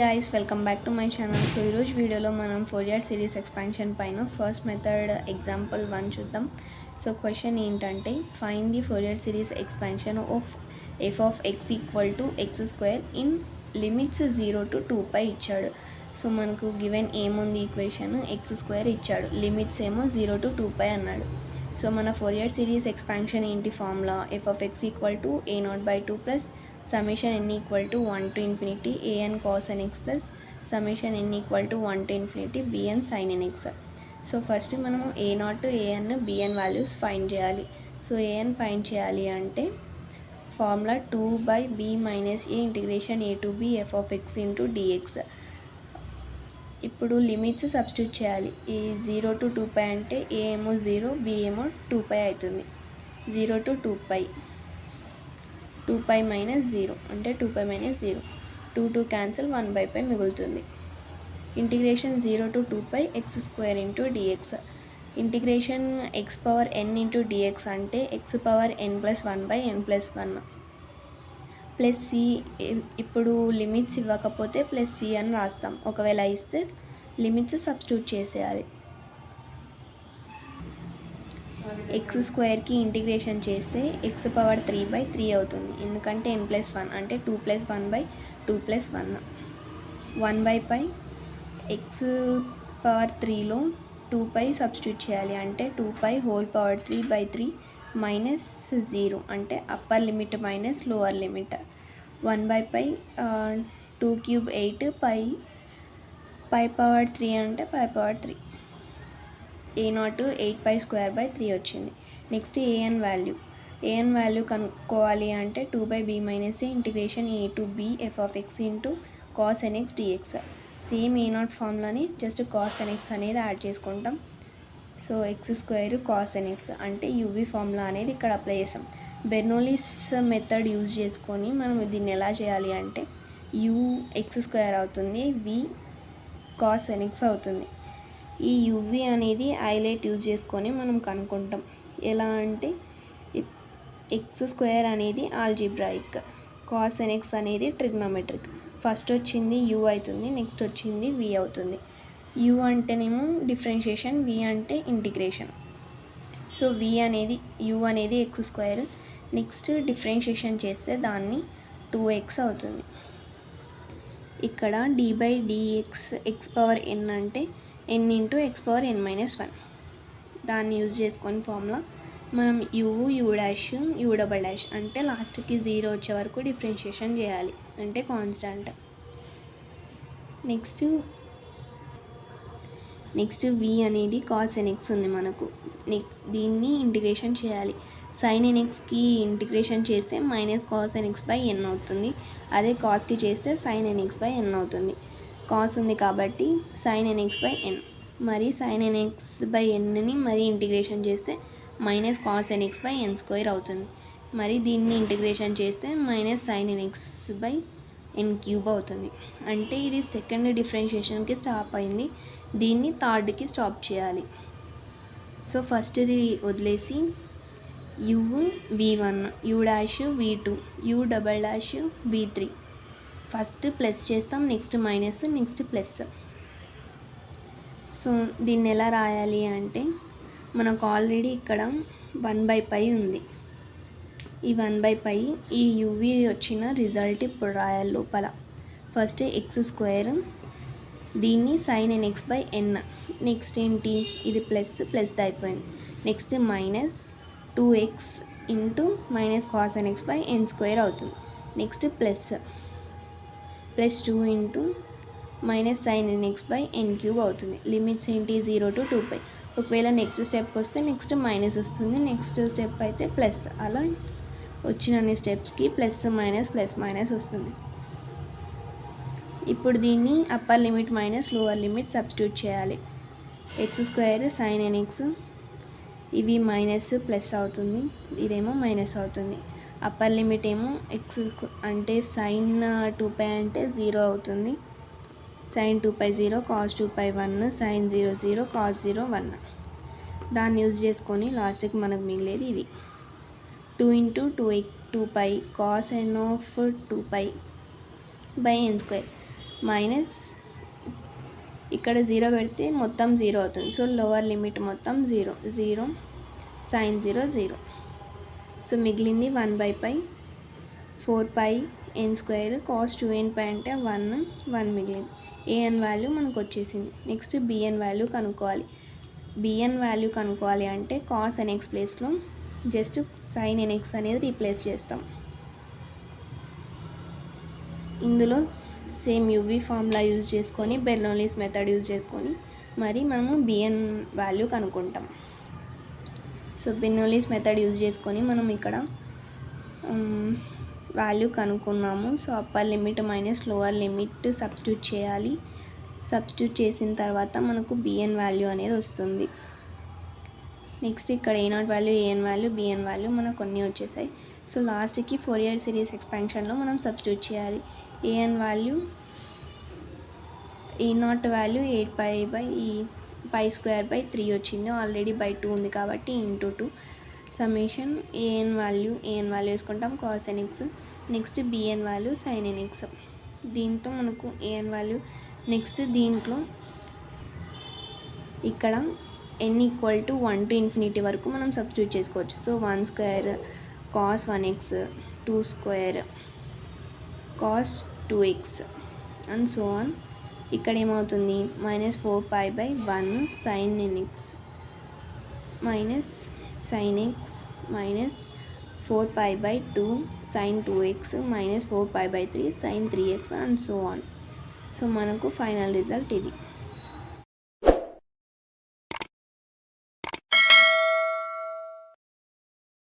guys, welcome back to my channel. So ఈ రోజు వీడియోలో మనం ఫోరియర్ సిరీస్ ఎక్స్పాన్షన్ పైన ఫస్ట్ మెథడ్ ఎగ్జాంపుల్ 1 చూద్దాం. సో క్వశ్చన్ ఏంటంటే find the Fourier series expansion of F of X equal to X square in limits 0 to 2π ఇచ్చాడు. So మనకు given ఏముంది ఈక్వేషన్ ఎక్స్ స్క్వేర్ ఇచ్చాడు, లిమిట్స్ ఏమో 0 to 2π అన్నాడు. So మన ఫోరియర్ సిరీస్ ఎక్స్పాన్షన్ ఏంటి formula F of X equal to a0/2 plus summation n equal to 1 to infinity an cos nx plus summation n equal to 1 to infinity bn sin nx. So first మనము a0 an bn values find చేయాలి. So an find చేయాలి అంటే formula 2/b minus a ఇంటిగ్రేషన్ a to b f of x into dx. ఇప్పుడు limits substitute చేయాలి. ఈ 0 to 2π అంటే a ఏమో 0 b ఏమో 2π అవుతుంది. 0 to 2π 2π మైనస్ 0 అంటే 2π మైనస్ 0, 2 క్యాన్సిల్ 1/π మిగులుతుంది. Integration 0 to 2π x square into dx. Integration x power n into dx అంటే x power n plus 1/n+1 plus c. ఇప్పుడు లిమిట్స్ ఇవ్వకపోతే ప్లస్ సి అని రాస్తాం, ఒకవేళ ఇస్తే లిమిట్స్ సబ్స్టిట్యూట్ చేసేయాలి. ఎక్స్ స్క్వేర్కి ఇంటిగ్రేషన్ చేస్తే ఎక్స్ పవర్ 3/3 అవుతుంది, ఎందుకంటే n+1 అంటే 2 + 1/2+1 1/π. ఎక్స్ పవర్ 3లో 2π సబ్స్టిట్యూట్ చేయాలి, అంటే 2π హోల్ పవర్ 3/3 మైనస్ 0 అంటే upper limit minus lower limit. 1/π 2 cube 8 pi power 3 అంటే పై పవర్ 3 a0 8π² 3 వచ్చింది. నెక్స్ట్ an వాల్యూ కనుక్కోవాలి అంటే 2/b మైనస్ a ఇంటిగ్రేషన్ a to b f of x into cos nx dx. Same a0 ఫార్ములాని just cos nx అనేది add చేసుకుంటాం. So x square cos nx అంటే UV formula అనేది ఇక్కడ అప్లై చేస్తాం. బెర్నౌలీస్ మెథడ్ యూజ్ చేసుకొని మనం దీన్ని ఎలా చేయాలి అంటే u ఎక్స్ స్క్వేర్ అవుతుంది, v cos nx అవుతుంది. ఈ యువి అనేది హైలైట్ యూజ్ చేసుకొని మనం కనుక్కుంటాం. ఎలా అంటే ఎక్స్ స్క్వేర్ అనేది ఆల్జీబ్రాయిక్, కాస్ nx అనేది ట్రిగ్నోమెట్రిక్. ఫస్ట్ వచ్చింది u అవుతుంది, నెక్స్ట్ వచ్చింది v అవుతుంది. u అంటేనేమో డిఫరెన్షియేషన్, v అంటే ఇంటిగ్రేషన్. సో u అనేది ఎక్స్ స్క్వేర్, నెక్స్ట్ డిఫరెన్షియేషన్ చేస్తే దాన్ని 2x అవుతుంది. ఇక్కడ d/dx ఎక్స్ పవర్ n అంటే n into X power n-1. దాన్ని యూజ్ చేసుకొని ఫార్ములా మనం u' అంటే లాస్ట్కి 0 వచ్చే వరకు డిఫరెన్షియేషన్ చేయాలి, అంటే కాన్స్టాంట్. నెక్స్ట్ v అనేది కాస్ nx ఉంది మనకు. దీన్ని ఇంటిగ్రేషన్ చేయాలి. sin nxకి ఇంటిగ్రేషన్ చేస్తే మైనస్ కాస్ nx/n అవుతుంది, అదే కాస్కి చేస్తే sin nx/n అవుతుంది. కాస్ ఉంది కాబట్టి sin nx/n, మరి sin nx/nని మరి ఇంటిగ్రేషన్ చేస్తే మైనస్ కాస్ nx/n² అవుతుంది. మరి దీన్ని ఇంటిగ్రేషన్ చేస్తే మైనస్ sin nx/n³ అవుతుంది. అంటే ఇది సెకండ్ డిఫరెన్షియేషన్కి స్టాప్ అయింది, దీన్ని థర్డ్కి స్టాప్ చేయాలి. సో ఫస్ట్ది వదిలేసి v1 u'v2 u''v3 first plus చేస్తాం, next minus, next plus. So దీన్ని ఎలా రాయాలి అంటే మనకు ఆల్రెడీ ఇక్కడ 1/π ఉంది. ఈ 1/π ఈ యువి వచ్చిన రిజల్ట్ ఇప్పుడు రాయాలి లోపల. ఫస్ట్ ఎక్స్ స్క్వేర్, దీన్ని sin nx/n, నెక్స్ట్ ఏంటి ఇది ప్లస్ అయిపోయింది. Next minus 2x into minus cos nx/n² అవుతుంది. Next plus 2 into minus sin nx/n³ అవుతుంది. లిమిట్స్ ఏంటి 0 to 2π. ఒకవేళ నెక్స్ట్ స్టెప్ వస్తే నెక్స్ట్ మైనస్ వస్తుంది, నెక్స్ట్ స్టెప్ అయితే ప్లస్. అలా వచ్చిన అన్ని స్టెప్స్కి ప్లస్ మైనస్ వస్తుంది. ఇప్పుడు దీన్ని upper limit minus lower limit substitute చేయాలి. ఎక్స్ స్క్వేర్ sin nx, ఇవి మైనస్ ప్లస్ అవుతుంది, ఇదేమో మైనస్ అవుతుంది. అప్పర్ లిమిట్ ఏమో ఎక్స్ అంటే sin 2π అంటే 0 అవుతుంది, sin 2π 0, cos 2π 1, sin 0 0, cos 0 1. దాన్ని యూజ్ చేసుకొని లాస్ట్కి మనకు మిగిలేది ఇది 2 into 2π cos n of 2π/n². Minus ఇక్కడ 0 పెడితే మొత్తం 0 అవుతుంది. సో లోవర్ లిమిట్ మొత్తం 0 sin 0 0. సో మిగిలింది 1/π 4πn² cos 2nπ అంటే 1 మిగిలింది. an వాల్యూ మనకు వచ్చేసింది. నెక్స్ట్ bn వాల్యూ కనుక్కోవాలి. bn వాల్యూ కనుక్కోవాలి అంటే cos nx ప్లేస్లో జస్ట్ sin nx అనేది రీప్లేస్ చేస్తాం. ఇందులో సేమ్ యూవీ ఫార్ములా యూజ్ చేసుకొని బెర్నౌలీస్ మెథడ్ యూజ్ చేసుకొని మరి మనము bn వాల్యూ కనుక్కుంటాం. సో బెర్నౌలీస్ మెథడ్ యూజ్ చేసుకొని మనం ఇక్కడ వాల్యూ కనుక్కున్నాము. So upper limit minus lower limit substitute చేయాలి. సబ్స్టిట్యూట్ చేసిన తర్వాత మనకు bn వాల్యూ అనేది వస్తుంది. నెక్స్ట్ ఇక్కడ a0 value, an value, bn value మనకు కొన్ని వచ్చేసాయి. సో లాస్ట్కి ఫోరియర్ సిరీస్ ఎక్స్పాన్షన్లో మనం సబ్స్టిట్యూట్ చేయాలి. an వాల్యూ a0 వాల్యూ 8π² 3 వచ్చింది. ఆల్రెడీ బై 2 ఉంది కాబట్టి × 2 సమ్మేషన్ an వాల్యూ వేసుకుంటాం cos nx. Next bn value sin nx. దీంతో మనకు an వాల్యూ నెక్స్ట్ దీంట్లో ఇక్కడ n = 1 to ∞ వరకు మనం సబ్స్టిట్యూట్ చేసుకోవచ్చు. So 1² cos 1x 2² cos 2x and so on. ఇక్కడ ఏమవుతుంది -4π/1 sin nx sin x -4π/2 sin 2x -4π/3 sin 3x and so on. So మనకు ఫైనల్ రిజల్ట్ ఇది.